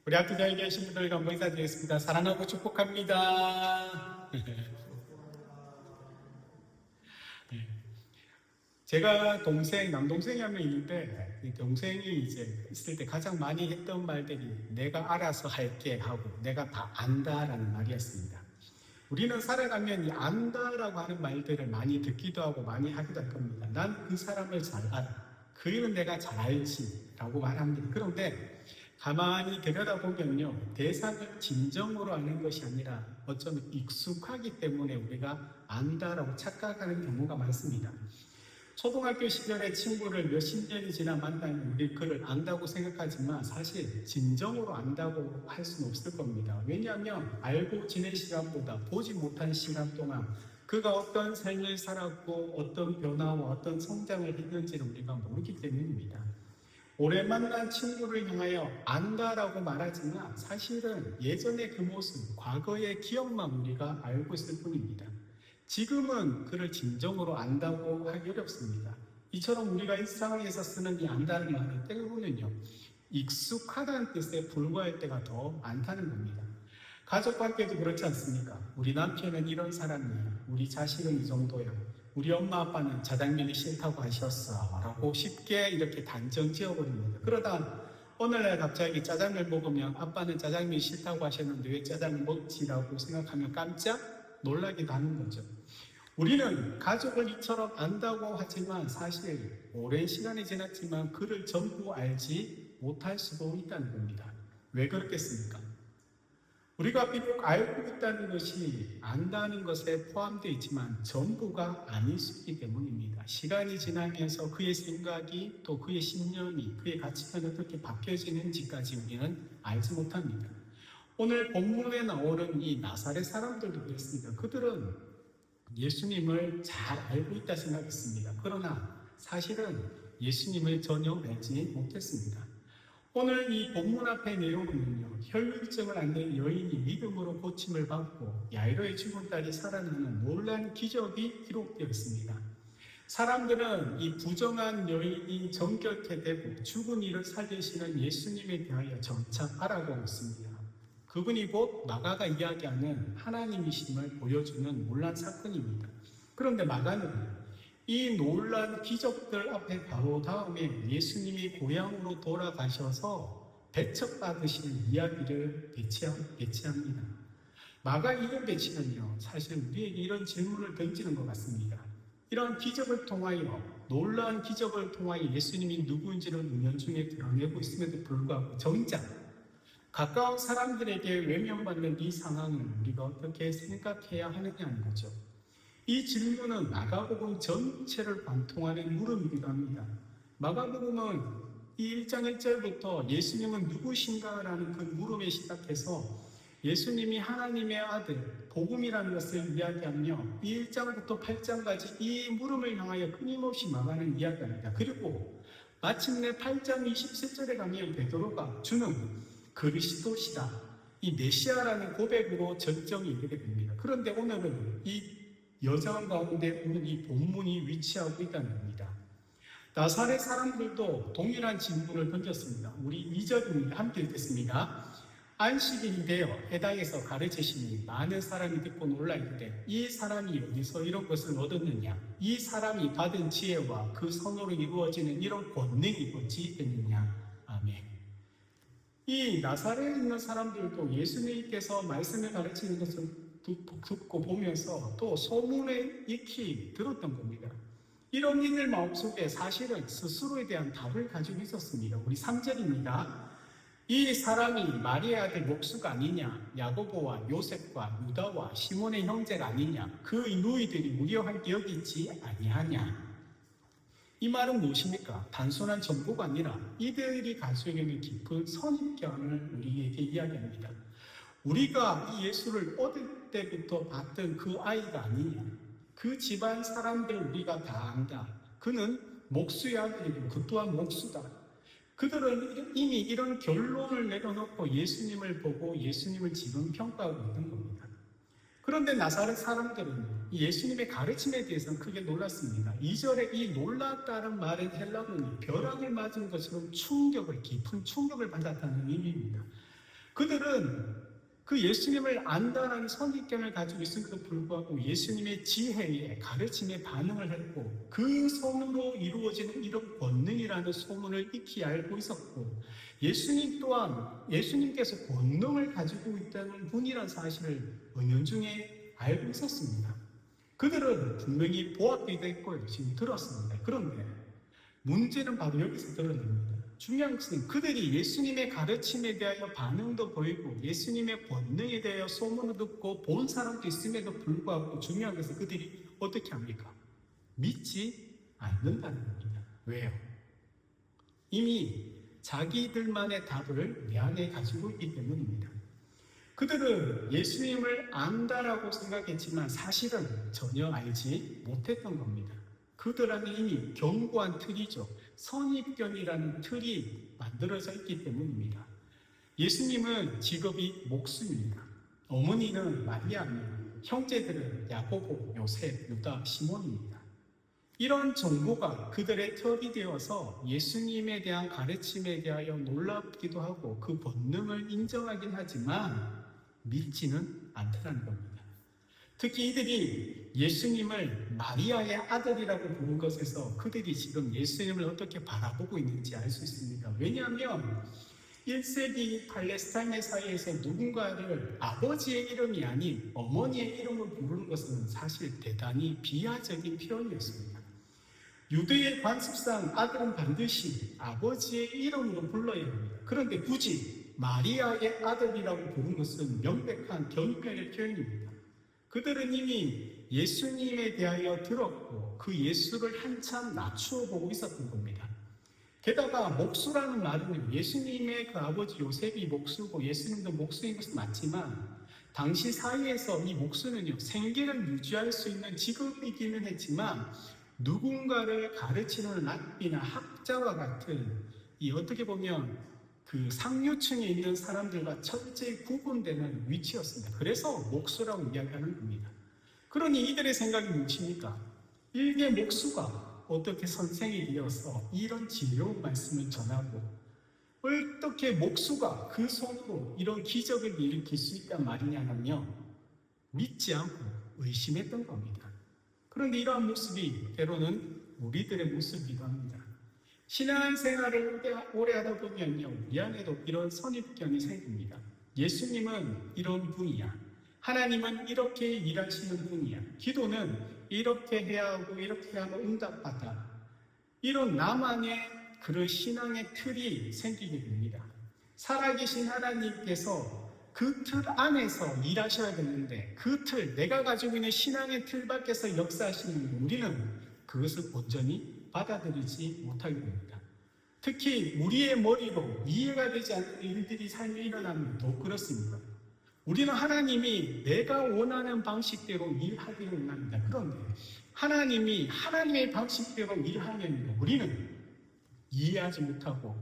우리 학교에 계신 분들 간번 인사드리겠습니다. 사랑하고 축복합니다. 제가 남동생이 한 명 있는데, 이 동생이 이제 있을 때 가장 많이 했던 말들이 내가 알아서 할게 하고 내가 다 안다라는 말이었습니다. 우리는 살아가면 이 안다라고 하는 말들을 많이 듣기도 하고 많이 하기도 할 겁니다. 난 그 사람을 잘 알아. 그 일은 내가 잘 알지 라고 말합니다. 그런데 가만히 들여다보면요, 대상을 진정으로 아는 것이 아니라 어쩌면 익숙하기 때문에 우리가 안다라고 착각하는 경우가 많습니다. 초등학교 시절의 친구를 몇십 년이 지나 만나면 우리 그를 안다고 생각하지만 사실 진정으로 안다고 할 수는 없을 겁니다. 왜냐하면 알고 지낸 시간보다 보지 못한 시간 동안 그가 어떤 삶을 살았고 어떤 변화와 어떤 성장을 했는지를 우리가 모르기 때문입니다. 오래 만난 친구를 향하여 안다라고 말하지만 사실은 예전의 그 모습, 과거의 기억만 우리가 알고 있을 뿐입니다. 지금은 그를 진정으로 안다고 하기 어렵습니다. 이처럼 우리가 일상에서 쓰는 이 안다는 말은 때로는요, 익숙하다는 뜻에 불과할 때가 더 많다는 겁니다. 가족 관계도 그렇지 않습니까? 우리 남편은 이런 사람이에요. 우리 자식은 이 정도야. 우리 엄마 아빠는 짜장면이 싫다고 하셨어 라고 쉽게 이렇게 단정 지어버립니다. 그러다 어느 날 갑자기 짜장면 먹으면 아빠는 짜장면이 싫다고 하셨는데 왜 짜장면 먹지라고 생각하면 깜짝 놀라기도 하는 거죠. 우리는 가족을 이처럼 안다고 하지만 사실 오랜 시간이 지났지만 그를 전부 알지 못할 수도 있다는 겁니다. 왜 그렇겠습니까? 우리가 비록 알고 있다는 것이 안다는 것에 포함되어 있지만 전부가 아닐 수 있기 때문입니다. 시간이 지나면서 그의 생각이 또 그의 신념이 그의 가치관이 어떻게 바뀌어지는지까지 우리는 알지 못합니다. 오늘 본문에 나오는 이 나사렛 사람들도 그렇습니다. 그들은 예수님을 잘 알고 있다 생각했습니다. 그러나 사실은 예수님을 전혀 알지 못했습니다. 오늘 이 본문 앞의 내용은요, 혈루증을 앓는 여인이 믿음으로 고침을 받고 야이로의 죽은 딸이 살아나는 놀라운 기적이 기록되어 있습니다. 사람들은 이 부정한 여인이 정결케 되고 죽은 이를 살리시는 예수님에 대하여 점차 알아가고 있습니다. 그분이 곧 마가가 이야기하는 하나님이심을 보여주는 놀란 사건입니다. 그런데 마가는 이 놀란 기적들 앞에 바로 다음에 예수님이 고향으로 돌아가셔서 배척받으시는 이야기를 배치합니다. 마가 이런 배치는요, 사실 우리에게 이런 질문을 던지는 것 같습니다. 이런 기적을 통하여, 놀라운 기적을 통하여 예수님이 누구인지를 은연중에 드러내고 있음에도 불구하고 정작 가까운 사람들에게 외면받는 이 상황을 우리가 어떻게 생각해야 하느냐는 거죠. 이 질문은 마가복음 전체를 관통하는 물음이기도 합니다. 마가복음은 이 1장 1절부터 예수님은 누구신가 라는 그 물음에 시작해서 예수님이 하나님의 아들, 복음이라는 것을 이야기하며 이 1장부터 8장까지 이 물음을 향하여 끊임없이 마가는 이야기합니다. 그리고 마침내 8장 27절에 가면 베드로가 주는 그리스도시다, 이 메시아라는 고백으로 절정이 이르게 됩니다. 그런데 오늘은 이 여정 가운데 오는 이 본문이 위치하고 있다는 겁니다. 나사렛 사람들도 동일한 질문을 던졌습니다. 우리 2절입니다. 함께 읽겠습니다. 안식일이 되어 해당에서 가르치시니 많은 사람이 듣고 놀라 이르되 이 사람이 어디서 이런 것을 얻었느냐? 이 사람이 받은 지혜와 그 선으로 이루어지는 이런 권능이 어찌 있느냐? 아멘. 이 나사렛에 있는 사람들도 예수님께서 말씀을 가르치는 것을 듣고 보면서 또 소문에 익히 들었던 겁니다. 이런 이들 마음속에 사실은 스스로에 대한 답을 가지고 있었습니다. 우리 3절입니다. 이 사람이 마리아의 아들 목수가 아니냐? 야고보와 요셉과 유다와 시몬의 형제가 아니냐? 그 누이들이 우리와 함께 여기 있지 아니하냐? 이 말은 무엇입니까? 단순한 정보가 아니라 이들이 가지고 있는 깊은 선입견을 우리에게 이야기합니다. 우리가 이 예수를 어릴 때부터 봤던 그 아이가 아니냐? 그 집안 사람들 우리가 다 안다. 그는 목수의 아들이고 그 또한 목수다. 그들은 이미 이런 결론을 내려놓고 예수님을 보고 예수님을 지금 평가하고 있는 겁니다. 그런데 나사렛 사람들은 예수님의 가르침에 대해서는 크게 놀랐습니다. 2절에 이 놀랐다는 말은 헬라어는 벼락을 맞은 것처럼 깊은 충격을 받았다는 의미입니다. 그들은 그 예수님을 안다라는 선입견을 가지고 있음에도 불구하고 예수님의 지혜에 가르침에 반응을 했고 그 손으로 이루어지는 이런 권능이라는 소문을 익히 알고 있었고 예수님 또한 예수님께서 권능을 가지고 있다는 분이라는 사실을 은연중에 알고 있었습니다. 그들은 분명히 보았기도 했고요. 지금 들었습니다. 그런데 문제는 바로 여기서 드러납니다. 중요한 것은 그들이 예수님의 가르침에 대하여 반응도 보이고 예수님의 권능에 대하여 소문을 듣고 본 사람도 있음에도 불구하고 중요한 것은 그들이 어떻게 합니까? 믿지 않는다는 겁니다. 왜요? 이미 자기들만의 답을 내 안에 가지고 있기 때문입니다. 그들은 예수님을 안다라고 생각했지만 사실은 전혀 알지 못했던 겁니다. 그들 안에 이미 견고한 틀이죠. 선입견이라는 틀이 만들어져 있기 때문입니다. 예수님은 직업이 목수입니다. 어머니는 마리아입니다. 형제들은 야고보, 요셉, 유다, 시몬입니다. 이런 정보가 그들의 털이 되어서 예수님에 대한 가르침에 대하여 놀랍기도 하고 그 본능을 인정하긴 하지만 믿지는 않더라는 겁니다. 특히 이들이 예수님을 마리아의 아들이라고 부른 것에서 그들이 지금 예수님을 어떻게 바라보고 있는지 알 수 있습니다. 왜냐하면 1세기 팔레스타인 사이에서 누군가를 아버지의 이름이 아닌 어머니의 이름을 부르는 것은 사실 대단히 비하적인 표현이었습니다. 유대의 관습상 아들은 반드시 아버지의 이름으로 불러야 합니다. 그런데 굳이 마리아의 아들이라고 부른 것은 명백한 경멸의 표현입니다. 그들은 이미 예수님에 대하여 들었고 그 예수를 한참 낮추어 보고 있었던 겁니다. 게다가 목수라는 말은 예수님의 그 아버지 요셉이 목수고 예수님도 목수인 것은 맞지만 당시 사회에서 이 목수는요 생계를 유지할 수 있는 직업이기는 했지만 누군가를 가르치는 랍비나 학자와 같은 이 어떻게 보면 그 상류층에 있는 사람들과 철저히 구분되는 위치였습니다. 그래서 목수라고 이야기하는 겁니다. 그러니 이들의 생각이 무엇입니까? 일개 목수가 어떻게 선생이 되어서 이런 진료 말씀을 전하고 어떻게 목수가 그 손으로 이런 기적을 일으킬 수 있단 말이냐면요 믿지 않고 의심했던 겁니다. 그런데 이러한 모습이 때로는 우리들의 모습이기도 합니다. 신앙생활을 오래 하다 보면요 우리 안에도 이런 선입견이 생깁니다. 예수님은 이런 분이야. 하나님은 이렇게 일하시는 분이야. 기도는 이렇게 해야 하고 이렇게 하면 응답받아. 이런 나만의 그런 신앙의 틀이 생기게 됩니다. 살아계신 하나님께서 그 틀 안에서 일하셔야 되는데 그 틀, 내가 가지고 있는 신앙의 틀 밖에서 역사하시는 우리는 그것을 온전히 받아들이지 못하게 됩니다. 특히 우리의 머리로 이해가 되지 않는 일들이 삶에 일어나면 더 그렇습니다. 우리는 하나님이 내가 원하는 방식대로 일하기를 원합니다. 그런데 하나님이 하나님의 방식대로 일하면 우리는 이해하지 못하고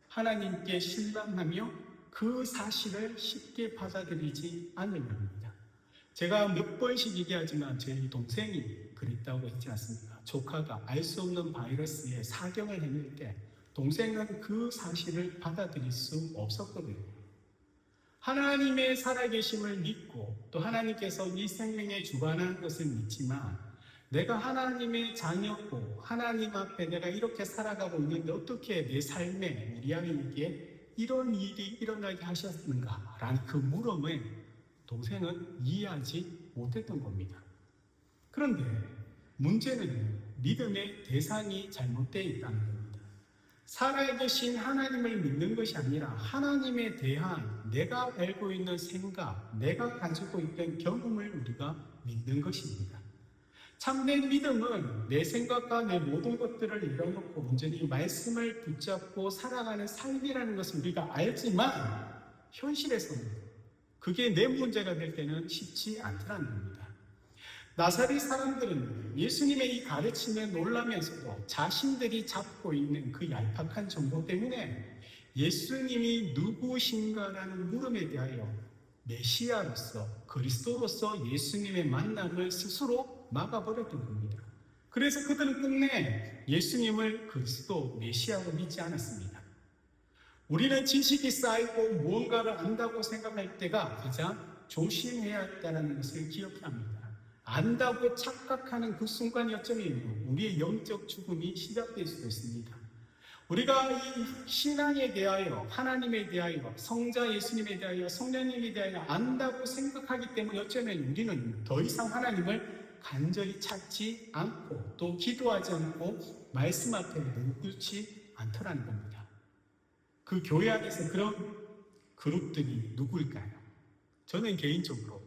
하나님께 실망하며 그 사실을 쉽게 받아들이지 않으려 합니다. 제가 몇 번씩 얘기하지만 저희 동생이 그랬다고 했지 않습니까? 조카가 알 수 없는 바이러스에 사경을 해낼 때 동생은 그 사실을 받아들일 수 없었거든요. 하나님의 살아계심을 믿고 또 하나님께서 이 생명에 주관하는 것을 믿지만 내가 하나님의 자녀고 하나님 앞에 내가 이렇게 살아가고 있는데 어떻게 내 삶에 우리 아이에게 이런 일이 일어나게 하셨는가? 라는 그 물음에 동생은 이해하지 못했던 겁니다. 그런데 문제는 믿음의 대상이 잘못되어 있다는 겁니다. 살아계신 하나님을 믿는 것이 아니라 하나님에 대한 내가 알고 있는 생각, 내가 가지고 있던 경험을 우리가 믿는 것입니다. 참된 믿음은 내 생각과 내 모든 것들을 내려놓고 온전히 말씀을 붙잡고 살아가는 삶이라는 것을 우리가 알지만 현실에서는 그게 내 문제가 될 때는 쉽지 않더라는 겁니다. 나사렛 사람들은 예수님의 이 가르침에 놀라면서도 자신들이 잡고 있는 그 얄팍한 정보 때문에 예수님이 누구신가라는 물음에 대하여 메시아로서 그리스도로서 예수님의 만남을 스스로 막아버렸던 겁니다. 그래서 그들은 끝내 예수님을 그리스도 메시아로 믿지 않았습니다. 우리는 지식이 쌓이고 무언가를 안다고 생각할 때가 가장 조심해야 한다는 것을 기억해야 합니다. 안다고 착각하는 그 순간 여점이면 우리의 영적 죽음이 시작될 수도 있습니다. 우리가 이 신앙에 대하여, 하나님에 대하여, 성자 예수님에 대하여, 성령님에 대하여 안다고 생각하기 때문에 어쩌면 우리는 더 이상 하나님을 간절히 찾지 않고 또 기도하지 않고 말씀 앞에 묵지 않더라는 겁니다. 그 교회 안에서 그런 그룹들이 누구일까요? 저는 개인적으로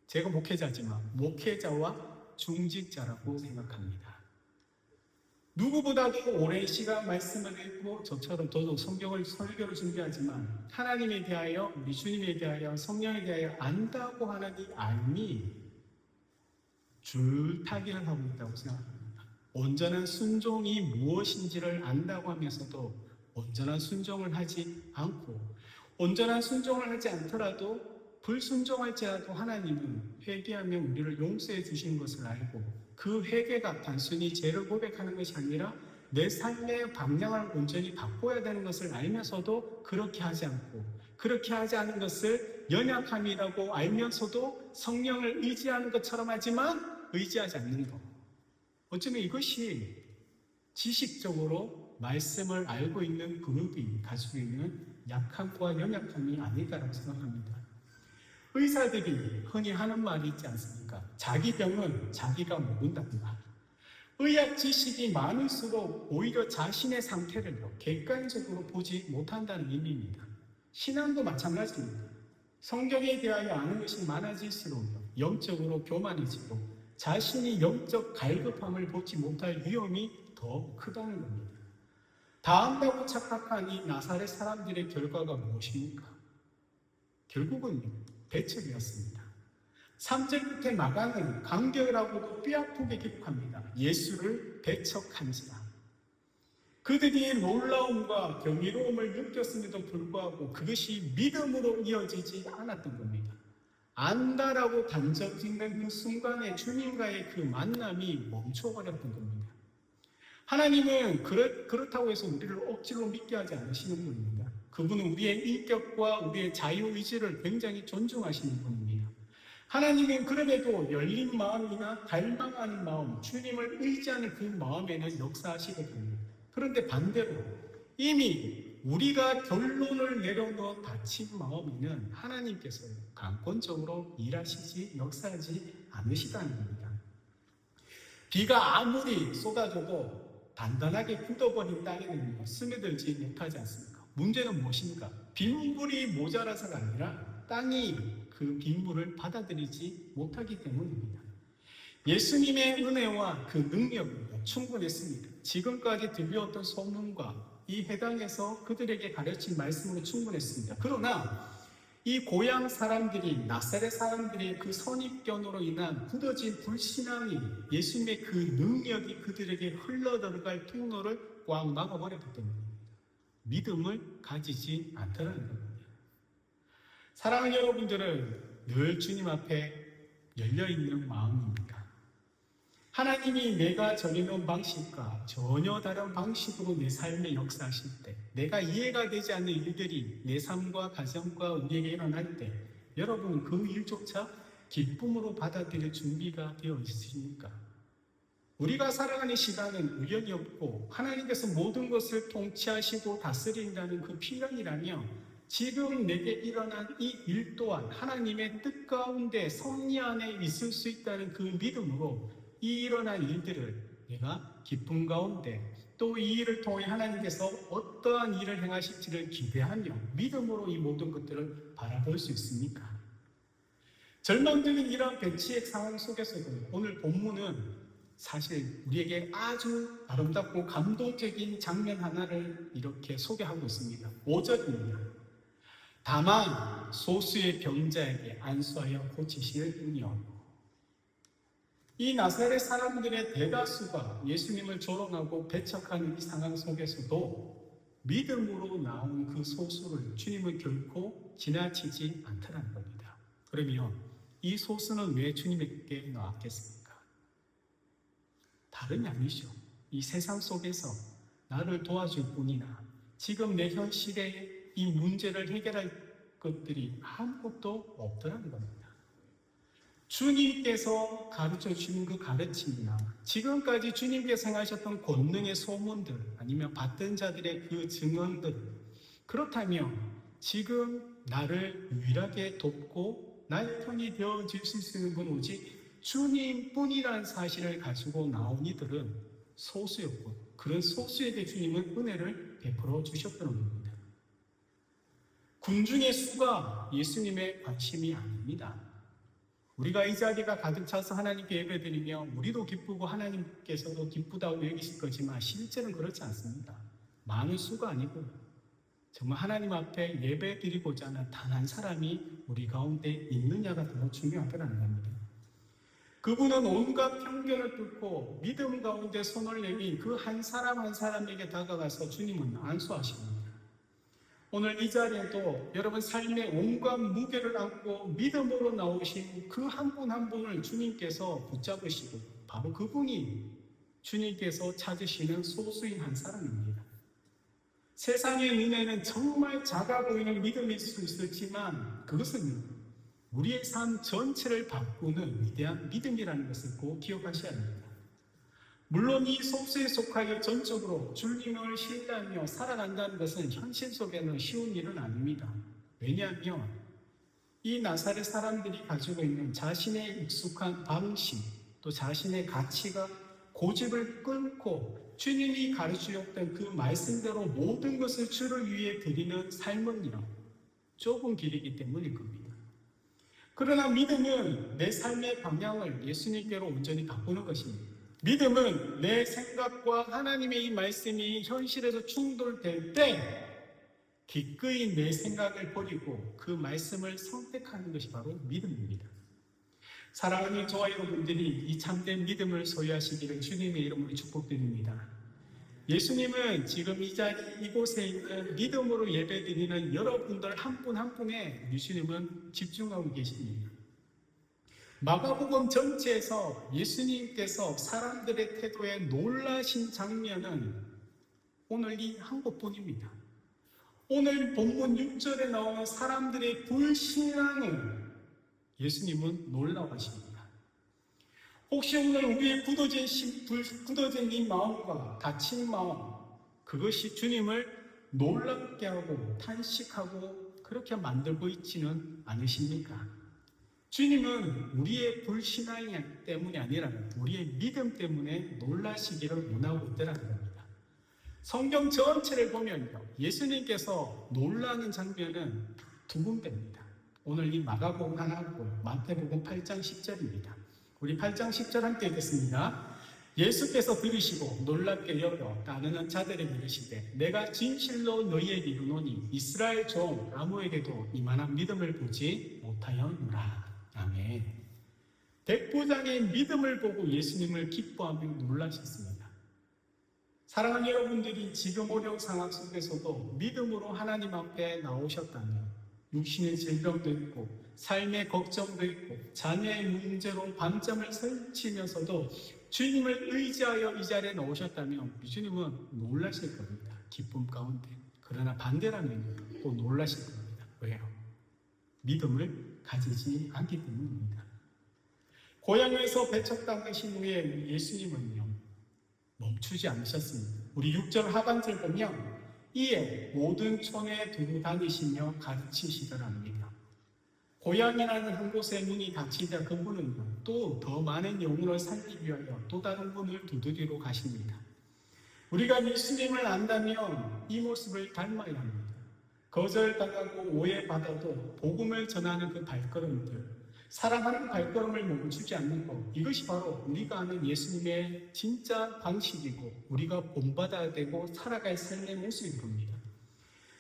제가 목회자지만 목회자와 중직자라고 생각합니다. 누구보다도 오랜 시간 말씀을 읽고 저처럼 저도 성경을 설교를 준비하지만 하나님에 대하여, 우리 주님에 대하여, 성령에 대하여 안다고 하는 이 알미 줄타기를 하고 있다고 생각합니다. 온전한 순종이 무엇인지를 안다고 하면서도 온전한 순종을 하지 않고, 온전한 순종을 하지 않더라도 불순종할지라도 하나님은 회개하면 우리를 용서해 주시는 것을 알고, 그 회개가 단순히 죄를 고백하는 것이 아니라 내 삶의 방향을 온전히 바꿔야 되는 것을 알면서도 그렇게 하지 않고, 그렇게 하지 않은 것을 연약함이라고 알면서도 성령을 의지하는 것처럼 하지만 의지하지 않는 것. 어쩌면 이것이 지식적으로 말씀을 알고 있는 그룹이 가지고 있는 약함과 연약함이 아닐까라고 생각합니다. 의사들이 흔히 하는 말이 있지 않습니까? 자기 병은 자기가 모른답니다. 의학 지식이 많을수록 오히려 자신의 상태를 객관적으로 보지 못한다는 의미입니다. 신앙도 마찬가지입니다. 성경에 대하여 아는 것이 많아질수록 영적으로 교만해지고 자신이 영적 갈급함을 보지 못할 위험이 더 크다는 겁니다. 다 안다고 착각한 이 나사렛 사람들의 결과가 무엇입니까? 결국은 배척이었습니다. 3절 끝에 마가는 간결하고도 뼈아프게 기록합니다. 예수를 배척한지라. 그들이 놀라움과 경이로움을 느꼈음에도 불구하고 그것이 믿음으로 이어지지 않았던 겁니다. 안다라고 단정 짓는 그 순간에 주님과의 그 만남이 멈춰버렸던 겁니다. 하나님은 그렇다고 해서 우리를 억지로 믿게 하지 않으시는 분입니다. 그분은 우리의 인격과 우리의 자유의지를 굉장히 존중하시는 분입니다. 하나님은 그럼에도 열린 마음이나 갈망하는 마음, 주님을 의지하는 그 마음에는 역사하시거든요. 그런데 반대로 이미 우리가 결론을 내려놓은 다친 마음에는 하나님께서 강권적으로 일하시지 역사하지 않으시다는 겁니다. 비가 아무리 쏟아져도 단단하게 굳어버린 땅에는 스며들지 못하지 않습니까? 문제는 무엇입니까? 빗물이 모자라서가 아니라 땅이 그 빗물을 받아들이지 못하기 때문입니다. 예수님의 은혜와 그 능력은 충분했습니다. 지금까지 들려왔던 소문과 이 회당에서 그들에게 가르친 말씀으로 충분했습니다. 그러나 이 고향 사람들이, 나사렛 사람들이 그 선입견으로 인한 굳어진 불신앙이 예수님의 그 능력이 그들에게 흘러들어갈 통로를 꽉 막아버렸기 때문입니다. 믿음을 가지지 않더라는 겁니다. 사랑하는 여러분들은 늘 주님 앞에 열려있는 마음입니까? 하나님이 내가 전해놓은 방식과 전혀 다른 방식으로 내 삶에 역사하실 때, 내가 이해가 되지 않는 일들이 내 삶과 가정과 우리에게 일어날 때 여러분은 그 일조차 기쁨으로 받아들일 준비가 되어 있으십니까? 우리가 살아가는 시간은 우연이 없고 하나님께서 모든 것을 통치하시고 다스린다는 그 필연이라며 지금 내게 일어난 이 일 또한 하나님의 뜻 가운데 섭리 안에 있을 수 있다는 그 믿음으로 이 일어난 일들을 내가 기쁨 가운데 또 이 일을 통해 하나님께서 어떠한 일을 행하실지를 기대하며 믿음으로 이 모든 것들을 바라볼 수 있습니까? 절망적인 이러한 배치의 상황 속에서도 오늘 본문은 사실 우리에게 아주 아름답고 감동적인 장면 하나를 이렇게 소개하고 있습니다. 5절입니다. 다만 소수의 병자에게 안수하여 고치실 뿐이요. 이 나사렛 사람들의 대다수가 예수님을 조롱하고 배척하는 이 상황 속에서도 믿음으로 나온 그 소수를 주님은 결코 지나치지 않더라는 겁니다. 그러면 이 소수는 왜 주님에게 나왔겠습니까? 다름이 아니죠. 이 세상 속에서 나를 도와줄 뿐이나 지금 내 현실에 이 문제를 해결할 것들이 아무것도 없더라는 겁니다. 주님께서 가르쳐 주신 그 가르침이나 지금까지 주님께서 행하셨던 권능의 소문들 아니면 받던 자들의 그 증언들, 그렇다면 지금 나를 유일하게 돕고 나의 편이 되어 주실 수 있는 건 오직 주님뿐이라는 사실을 가지고 나온 이들은 소수였고, 그런 소수에게 주님은 은혜를 베풀어 주셨던 겁니다. 군중의 수가 예수님의 관심이 아닙니다. 우리가 이 자리가 가득 차서 하나님께 예배드리며 우리도 기쁘고 하나님께서도 기쁘다고 여기실 거지만 실제는 그렇지 않습니다. 많은 수가 아니고 정말 하나님 앞에 예배드리고자 하는 단 한 사람이 우리 가운데 있느냐가 더 중요하다는 겁니다. 그분은 온갖 편견을 뚫고 믿음 가운데 손을 내민 그 한 사람 한 사람에게 다가가서 주님은 안수하십니다. 오늘 이 자리에도 여러분 삶의 온갖 무게를 안고 믿음으로 나오신 그 한 분 한 분을 주님께서 붙잡으시고 바로 그분이 주님께서 찾으시는 소수인 한 사람입니다. 세상의 눈에는 정말 작아 보이는 믿음일 수 있었지만 그것은 우리의 삶 전체를 바꾸는 위대한 믿음이라는 것을 꼭 기억하셔야 합니다. 물론 이 소수에 속하여 전적으로 주님을 신뢰하며 살아간다는 것은 현실 속에는 쉬운 일은 아닙니다. 왜냐하면 이 나사렛 사람들이 가지고 있는 자신의 익숙한 방식, 또 자신의 가치가 고집을 끊고 주님이 가르치셨던 그 말씀대로 모든 것을 주를 위해 드리는 삶은요, 좁은 길이기 때문일 겁니다. 그러나 믿음은 내 삶의 방향을 예수님께로 온전히 바꾸는 것입니다. 믿음은 내 생각과 하나님의 이 말씀이 현실에서 충돌될 때 기꺼이 내 생각을 버리고 그 말씀을 선택하는 것이 바로 믿음입니다. 사랑하는 저와 여러분들이 이 참된 믿음을 소유하시기를 주님의 이름으로 축복드립니다. 예수님은 지금 이 자리 이곳에 있는 믿음으로 예배드리는 여러분들 한 분 한 분에 예수님은 집중하고 계십니다. 마가복음 전체에서 예수님께서 사람들의 태도에 놀라신 장면은 오늘 이 한 곳뿐입니다. 오늘 본문 6절에 나오는 사람들의 불신앙을 예수님은 놀라워하십니다. 혹시 오늘 우리의 굳어진 이 마음과 다친 마음, 그것이 주님을 놀랍게 하고 탄식하고 그렇게 만들고 있지는 않으십니까? 주님은 우리의 불신앙 때문이 아니라 우리의 믿음 때문에 놀라시기를 원하고 있다는 겁니다. 성경 전체를 보면요, 예수님께서 놀라는 장면은 두 군데입니다. 오늘 이 마가복음 하나 있고 마태복음 8장 10절입니다. 우리 8장 10절 함께 읽겠습니다. 예수께서 들으시고 놀랍게 여겨 따르는 자들에게 이르시되 내가 진실로 너희에게 이르노니 이스라엘 종 아무에게도 이만한 믿음을 보지 못하였노라. 아멘. 백부장의 믿음을 보고 예수님을 기뻐하며 놀라셨습니다. 사랑하는 여러분들이 지금 어려운 상황 속에서도 믿음으로 하나님 앞에 나오셨다면 육신의 질병도 있고 삶의 걱정도 있고 자녀의 문제로 밤잠을 설치면서도 주님을 의지하여 이 자리에 나오셨다면 주님은 놀라실 겁니다. 기쁨 가운데. 그러나 반대라면 또 놀라실 겁니다. 왜요? 믿음을 가지지 않기 때문입니다. 고향에서 배척당하신 후에 예수님은요, 멈추지 않으셨습니다. 우리 6절 하반절 보면 이에 모든 촌에 두루 다니시며 가르치시더랍니다. 고향이라는 한 곳에 문이 닫히자 그분은 또 더 많은 영혼을 살리기 위하여 또 다른 문을 두드리러 가십니다. 우리가 예수님을 안다면 이 모습을 닮아야 합니다. 거절당하고 오해받아도 복음을 전하는 그 발걸음들, 사랑하는 발걸음을 멈추지 않는 것, 이것이 바로 우리가 아는 예수님의 진짜 방식이고 우리가 본받아야 되고 살아갈 삶의 모습인 겁니다.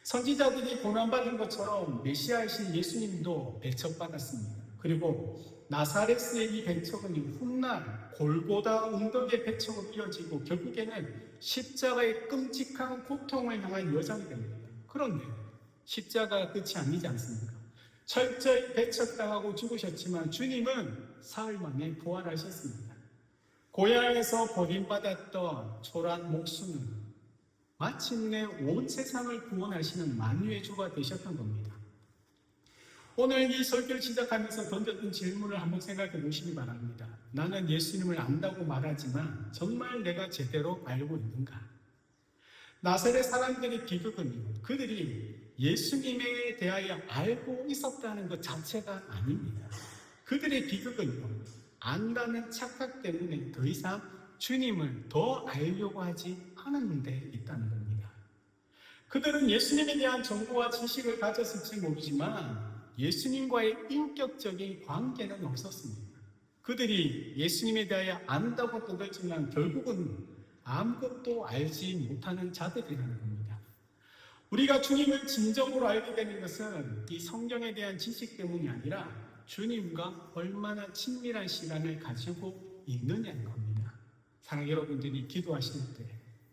선지자들이 고난받은 것처럼 메시아이신 예수님도 배척받았습니다. 그리고 나사렛의 이 배척은 훗날 골고다 언덕의 배척으로 이어지고 결국에는 십자가의 끔찍한 고통을 향한 여정이 됩니다. 그런데 십자가가 끝이 아니지 않습니까? 철저히 배척당하고 죽으셨지만 주님은 사흘 만에 부활하셨습니다. 고향에서 버림받았던 초라한 목숨은 마침내 온 세상을 구원하시는 만유의 주가 되셨던 겁니다. 오늘 이 설교를 시작하면서 던졌던 질문을 한번 생각해 보시기 바랍니다. 나는 예수님을 안다고 말하지만 정말 내가 제대로 알고 있는가? 나사렛 사람들의 비극은요, 그들이 예수님에 대하여 알고 있었다는 것 자체가 아닙니다. 그들의 비극은요, 안다는 착각 때문에 더 이상 주님을 더 알려고 하지 않은 데 있다는 겁니다. 그들은 예수님에 대한 정보와 지식을 가졌을지 모르지만 예수님과의 인격적인 관계는 없었습니다. 그들이 예수님에 대하여 안다고 떠들지만 결국은 아무것도 알지 못하는 자들이라는 겁니다. 우리가 주님을 진정으로 알게 되는 것은 이 성경에 대한 지식 때문이 아니라 주님과 얼마나 친밀한 시간을 가지고 있느냐는 겁니다. 사랑하는 여러분들이 기도하실 때,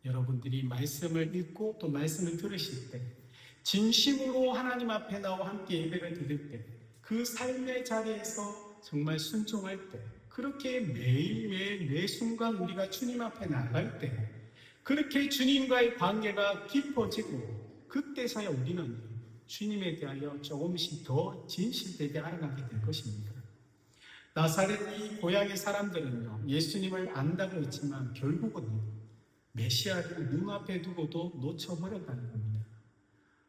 여러분들이 말씀을 읽고 또 말씀을 들으실 때, 진심으로 하나님 앞에 나와 함께 예배를 드릴 때, 그 삶의 자리에서 정말 순종할 때, 그렇게 매일매일 매 순간 우리가 주님 앞에 나갈 때, 그렇게 주님과의 관계가 깊어지고, 그때서야 우리는 주님에 대하여 조금씩 더 진실되게 알아가게 될 것입니다. 나사렛 이 고향의 사람들은요, 예수님을 안다고 했지만 결국은 메시아를 눈앞에 두고도 놓쳐버렸다는 겁니다.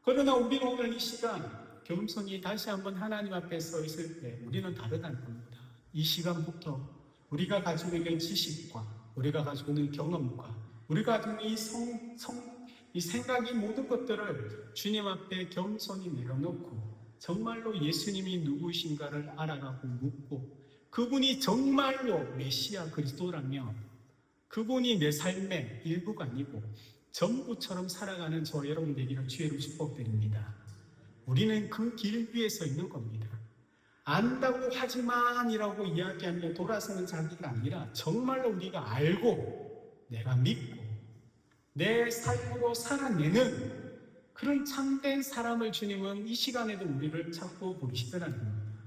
그러나 우리는 오늘 이 시간 겸손히 다시 한번 하나님 앞에 서 있을 때 우리는 다르다는 겁니다. 이 시간부터 우리가 가지고 있는 지식과 우리가 가지고 있는 경험과 우리가 가지고 있는 이 생각이 모든 것들을 주님 앞에 겸손히 내려놓고 정말로 예수님이 누구이신가를 알아가고 묻고 그분이 정말로 메시아 그리스도라면 그분이 내 삶의 일부가 아니고 전부처럼 살아가는 저 여러분 되기를 주의로 축복드립니다. 우리는 그 길 위에 서 있는 겁니다. 안다고 하지만이라고 이야기하며 돌아서는 자기가 아니라 정말로 우리가 알고 내가 믿고 내 삶으로 살아내는 그런 참된 사람을 주님은 이 시간에도 우리를 찾고 부르시더라는 겁니다.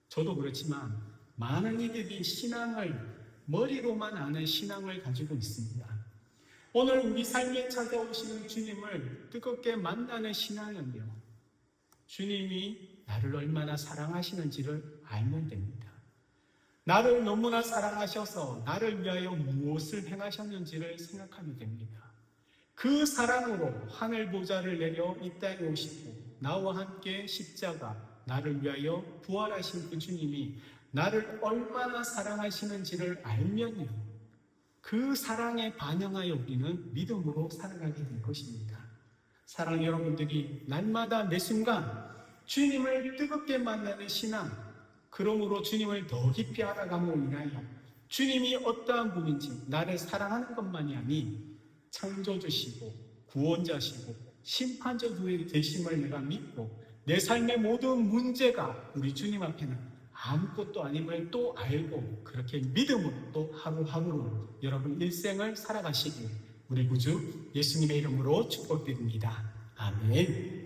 저도 그렇지만 많은 이들이 신앙을 머리로만 아는 신앙을 가지고 있습니다. 오늘 우리 삶에 찾아오시는 주님을 뜨겁게 만나는 신앙은요, 주님이 나를 얼마나 사랑하시는지를 알면 됩니다. 나를 너무나 사랑하셔서 나를 위하여 무엇을 행하셨는지를 생각하면 됩니다. 그 사랑으로 하늘 보좌를 내려 이 땅에 오시고 나와 함께 십자가 나를 위하여 부활하신 그 주님이 나를 얼마나 사랑하시는지를 알면요, 그 사랑에 반영하여 우리는 믿음으로 살아가게 될 것입니다. 사랑하는 여러분들이 날마다 매 순간 주님을 뜨겁게 만나는 신앙, 그러므로 주님을 더 깊이 알아감으로 인하여 주님이 어떠한 분인지 나를 사랑하는 것만이 아닌 창조주시고 구원자시고 심판자 되심을 내가 믿고 내 삶의 모든 문제가 우리 주님 앞에는 아무것도 아님을 또 알고 그렇게 믿음으로 또 하루하루 여러분 일생을 살아가시길 우리 구주 예수님의 이름으로 축복드립니다. 아멘.